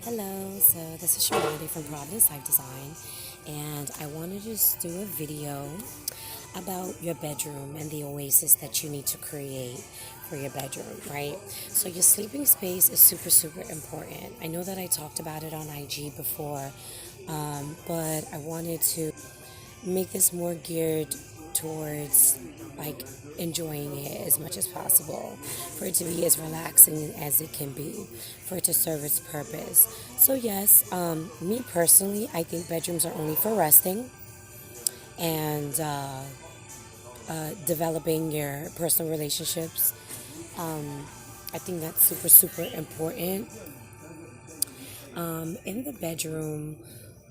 Hello, so this is Shirley from Providence Life Design, and I wanted to just do a video about your bedroom and the oasis that you need to create for your bedroom, right? So your sleeping space is super, super important. I know that I talked about it on IG before, but I wanted to make this more geared towards like enjoying it as much as possible, for it to be as relaxing as it can be, for it to serve its purpose. So yes, me personally, I think bedrooms are only for resting and developing your personal relationships. I think that's super, super important. In the bedroom,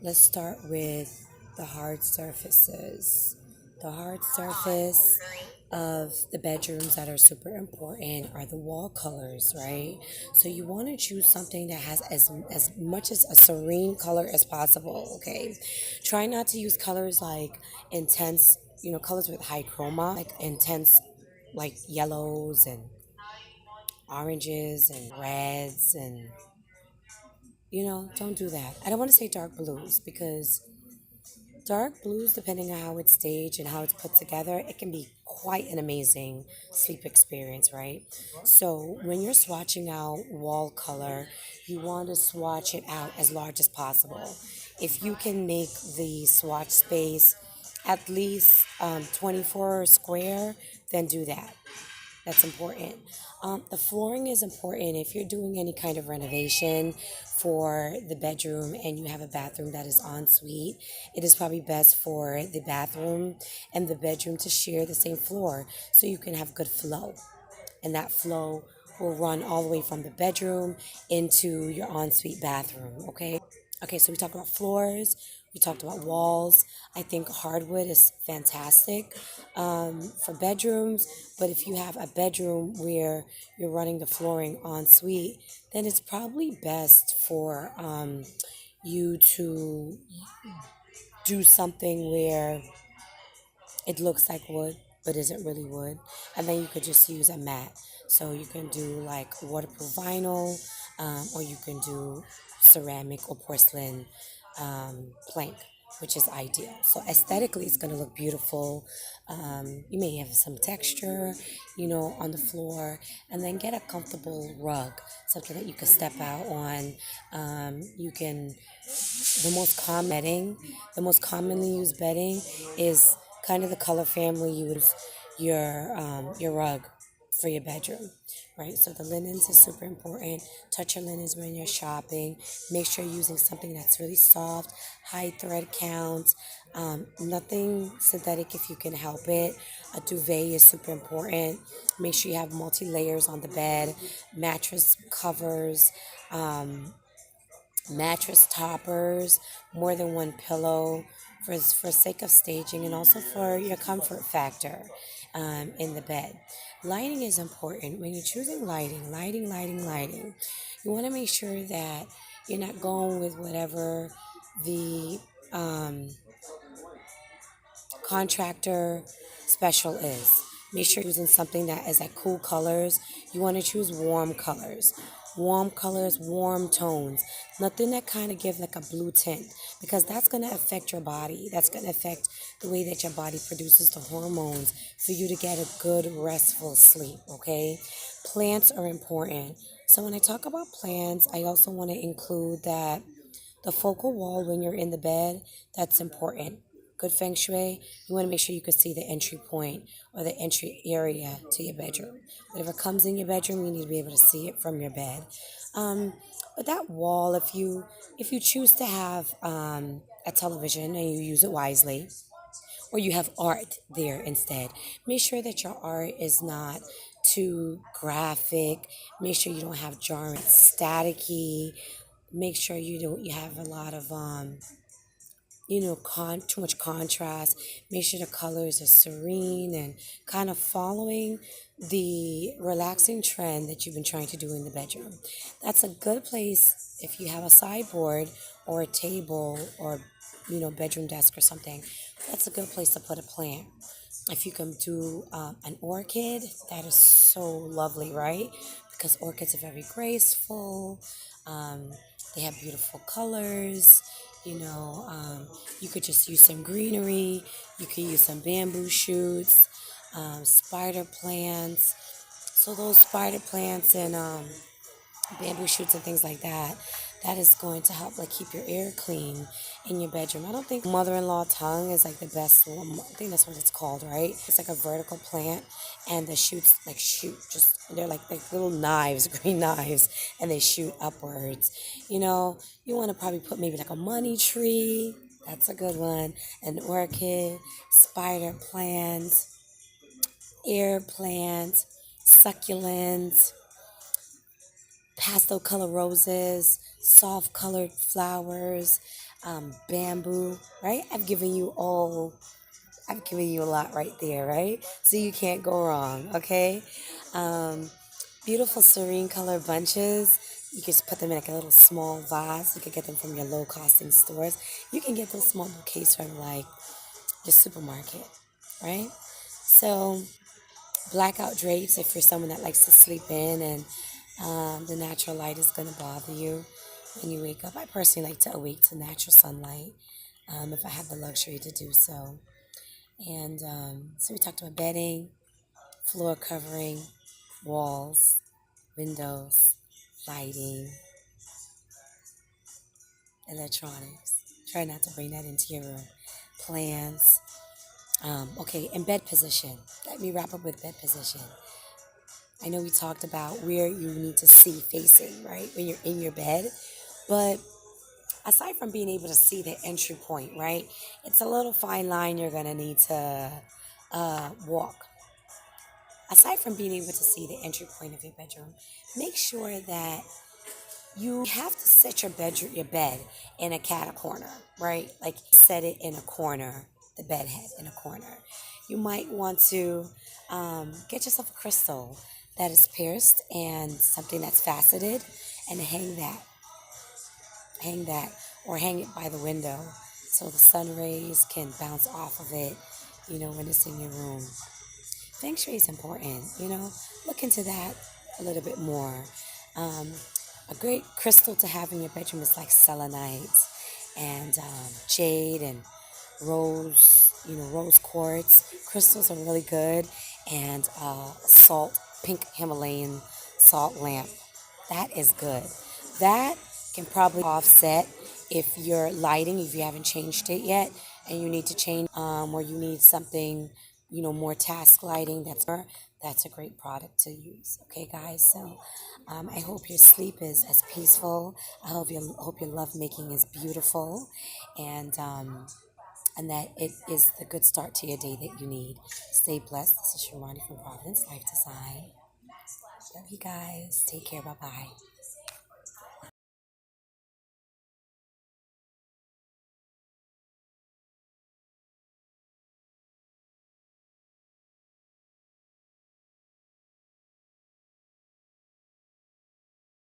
let's start with the hard surfaces. The hard surface of the bedrooms that are super important are the wall colors, right? So you want to choose something that has as much as a serene color as possible, okay? Try not to use colors like intense, colors with high chroma, like intense like yellows and oranges and reds and don't do that. I don't want to say dark blues because dark blues, depending on how it's staged and how it's put together, it can be quite an amazing sleep experience, right? So when you're swatching out wall color, you want to swatch it out as large as possible. If you can make the swatch space at least 24 square, then do that. That's important. The flooring is important if you're doing any kind of renovation for the bedroom and you have a bathroom that is en suite. It is probably best for the bathroom and the bedroom to share the same floor so you can have good flow. And that flow will run all the way from the bedroom into your ensuite bathroom, okay? Okay, so we talked about floors, we talked about walls. I think hardwood is fantastic for bedrooms, but if you have a bedroom where you're running the flooring en suite, then it's probably best for you to do something where it looks like wood but isn't really wood, and then you could just use a mat. So you can do like waterproof vinyl, or you can do ceramic or porcelain plank, which is ideal. So aesthetically it's going to look beautiful. You may have some texture, on the floor, and then get a comfortable rug, something that you can step out on. You can the most commonly used bedding is kind of the color family you would use your rug for your bedroom, right? So the linens is super important. Touch your linens when you're shopping. Make sure you're using something that's really soft, high thread count, nothing synthetic if you can help it. A duvet is super important. Make sure you have multi layers on the bed, mattress covers. Mattress toppers, more than one pillow for sake of staging and also for your comfort factor in the bed. Lighting is important. When you're choosing lighting, you want to make sure that you're not going with whatever the contractor special is. Make sure you're using something that is like cool colors. You want to choose warm colors. Warm colors, warm tones. Nothing that kind of give like a blue tint because that's going to affect your body. That's going to affect the way that your body produces the hormones for you to get a good restful sleep, okay? Plants are important. So when I talk about plants, I also want to include that the focal wall when you're in the bed, that's important. Good feng shui, you want to make sure you can see the entry point or the entry area to your bedroom. Whatever comes in your bedroom, you need to be able to see it from your bed. But that wall, if you choose to have a television and you use it wisely, or you have art there instead, make sure that your art is not too graphic. Make sure you don't have jarring, staticky. Make sure you have a lot of too much contrast. Make sure the colors are serene and kind of following the relaxing trend that you've been trying to do in the bedroom. That's a good place if you have a sideboard or a table or bedroom desk or something. That's a good place to put a plant. If you can do an orchid, that is so lovely, right? because orchids are very graceful. Um, they have beautiful colors. You could just use some greenery. You could use some bamboo shoots, spider plants. So those spider plants and bamboo shoots and things like that, that is going to help like keep your air clean in your bedroom. I don't think mother-in-law tongue is like the best one. I think that's what it's called, right? It's like a vertical plant, and the shoots like shoot, just they're like little knives, green knives, and they shoot upwards. You want to probably put maybe like a money tree. That's a good one. An orchid, spider plant, air plant, succulent, pastel color roses, soft colored flowers, bamboo, right? I've given you a lot right there, right? So you can't go wrong, okay? Um, Beautiful serene color bunches. You can just put them in like a little small vase. You can get them from your low costing stores. You can get those small bouquets from like your supermarket, right? So blackout drapes if you're someone that likes to sleep in and the natural light is going to bother you when you wake up. I personally like to awake to natural sunlight if I have the luxury to do so. And so we talked about bedding, floor covering, walls, windows, lighting, electronics. Try not to bring that into your room. Plants. Okay, and bed position. Let me wrap up with bed position. I know we talked about where you need to see facing, right, when you're in your bed. But aside from being able to see the entry point, right, it's a little fine line you're going to need to walk. Aside from being able to see the entry point of your bedroom, make sure that you have to set your bed in a cat corner, right? Like set it in a corner, the bed head in a corner. You might want to get yourself a crystal that is pierced and something that's faceted, and hang that, or hang it by the window so the sun rays can bounce off of it, when it's in your room. Feng Shui is important, look into that a little bit more. Um, a great crystal to have in your bedroom is like selenite and jade and rose quartz. Crystals are really good, and pink Himalayan salt lamp. That is good. That can probably offset if you're lighting, if you haven't changed it yet, and you need to change, or you need something, more task lighting. That's a great product to use. Okay, guys. So I hope your sleep is as peaceful. I hope your love making is beautiful, and that it is the good start to your day that you need. Stay blessed. This is Sharmani from Providence Life Design. Love you guys. Take care. Bye bye.